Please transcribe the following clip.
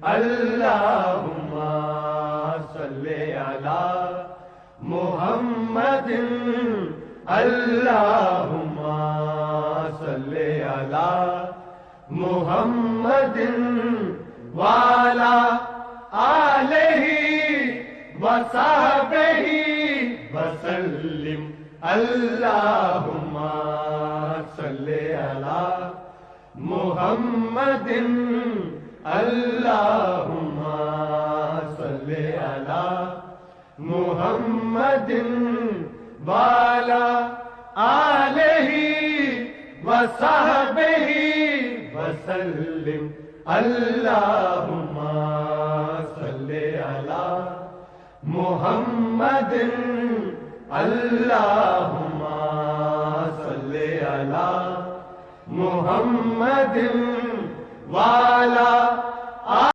اللہم صلی علی محمد اللہم صلی علی محمد وعلی آلہ وصحبہ وسلم اللہم صلی علی محمد اللہم صلی علی محمد وعلی آلہ وصحبہ وسلم اللہم صلی علی محمد اللہم صلی علی محمد وعلی